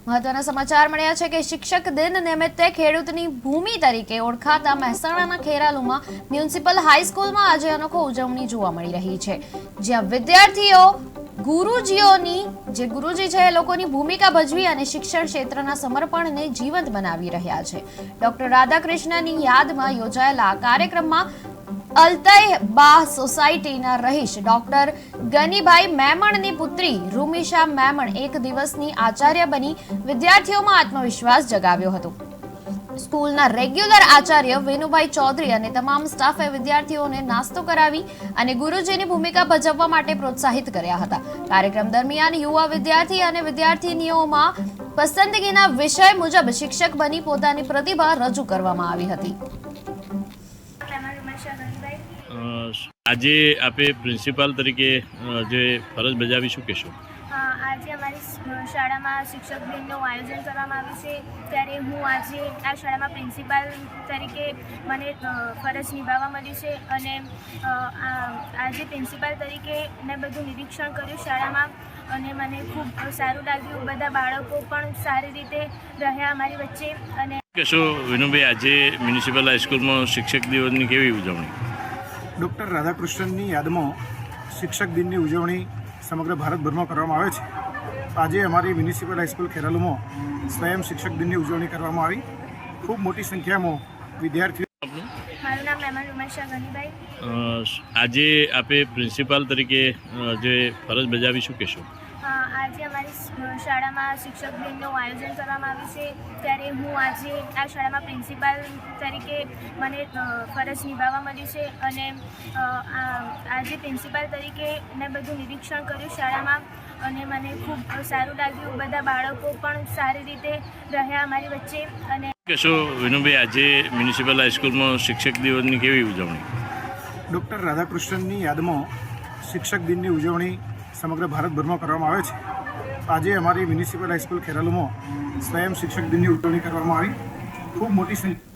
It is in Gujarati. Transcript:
મહત્વના સમાચાર મળ્યા છે કે શિક્ષક દિન નિમિત્તે ખેડૂતની ભૂમિ તરીકે ઓળખાતા મહેસાણાના ખેરાલુમાં મ્યુનિસિપલ હાઈસ્કૂલમાં આજે અનોખો ઉજવણી જોવા મળી રહી છે, જ્યાં વિદ્યાર્થીઓ ગુરુજી છે એ લોકોની ભૂમિકા ભજવી અને શિક્ષણ ક્ષેત્રના સમર્પણને જીવંત બનાવી રહ્યા છે। ડોક્ટર રાધાકૃષ્ણની યાદમાં યોજાયેલા આ કાર્યક્રમમાં અલતય બા સોસાયટીના રહીશ ડોક્ટર ગનીભાઈ મેમણની પુત્રી રૂમિશા મેમણ એક દિવસની આચાર્ય બની વિદ્યાર્થીઓમાં આત્મવિશ્વાસ જગાવ્યો હતો। સ્કૂલના રેગ્યુલર આચાર્ય વેનુભાઈ ચૌધરી અને તમામ સ્ટાફે વિદ્યાર્થીઓને નાસ્તો કરાવી અને ગુરુજીની ભૂમિકા ભજવવા માટે પ્રોત્સાહિત કર્યા હતા। કાર્યક્રમ દરમિયાન યુવા વિદ્યાર્થી અને વિદ્યાર્થીનીઓમાં પસંદગીના વિષય મુજબ શિક્ષક બની પોતાની પ્રતિભા રજૂ કરવામાં આવી હતી। આજે આપે પ્રિન્સિપાલ તરીકે જે ફરજ બજાવી શું કહેશો? આજે અમારી શાળામાં શિક્ષક દિનનું આયોજન કરવામાં આવ્યું છે, ત્યારે હું આજે આ શાળામાં પ્રિન્સિપાલ તરીકે મને ફરજ નિભાવવા મળી છે અને આજે પ્રિન્સિપાલ તરીકે મેં બધું નિરીક્ષણ કર્યું શાળામાં અને મને ખૂબ સારું લાગ્યું। બધા બાળકો પણ સારી રીતે રહ્યા અમારી વચ્ચે। અને કહેશો વિનુભાઈ, આજે મ્યુનિસિપલ હાઈસ્કૂલમાં શિક્ષક દિવસની કેવી ઉજવણી? ડૉક્ટર રાધાકૃષ્ણની યાદમાં શિક્ષક દિનની ઉજવણી સમગ્ર ભારતભરમાં કરવામાં આવે છે। આજે અમારી મ્યુનિસિપલ હાઈસ્કૂલ ખેરાલુમાં સ્વયં શિક્ષક દિનની ઉજવણી કરવામાં આવી। ખૂબ મોટી સંખ્યામાં વિદ્યાર્થીઓ। મારું નામ મહેમાન રૂમેશા ગનીભાઈ। આજે આપે પ્રિન્સિપાલ તરીકે જે ફરજ બજાવી શું કહેશો? આજે અમારી શાળામાં શિક્ષક દિનનું આયોજન કરવામાં આવ્યું છે, ત્યારે હું આજે આ શાળામાં પ્રિન્સિપાલ તરીકે મને ફરજ નિભાવવા મળી છે અને આજે પ્રિન્સિપાલ તરીકે મેં બધું નિરીક્ષણ કર્યું શાળામાં અને મને ખૂબ સારું લાગ્યું। બધા બાળકો પણ સારી રીતે રહ્યા અમારી વચ્ચે। અને કહેશો વિનુભાઈ, આજે મ્યુનિસિપલ હાઈસ્કૂલમાં શિક્ષક દિવસની કેવી ઉજવણી? ડૉક્ટર રાધાકૃષ્ણની યાદમાં શિક્ષક દિનની ઉજવણી સમગ્ર ભારતભરમાં કરવામાં આવે છે। આજે અમારી મ્યુનિસિપલ હાઈસ્કૂલ ખેરાલુમાં સ્વયં શિક્ષક દિનની ઉજવણી કરવામાં આવી। ખૂબ મોટી સંખ્યા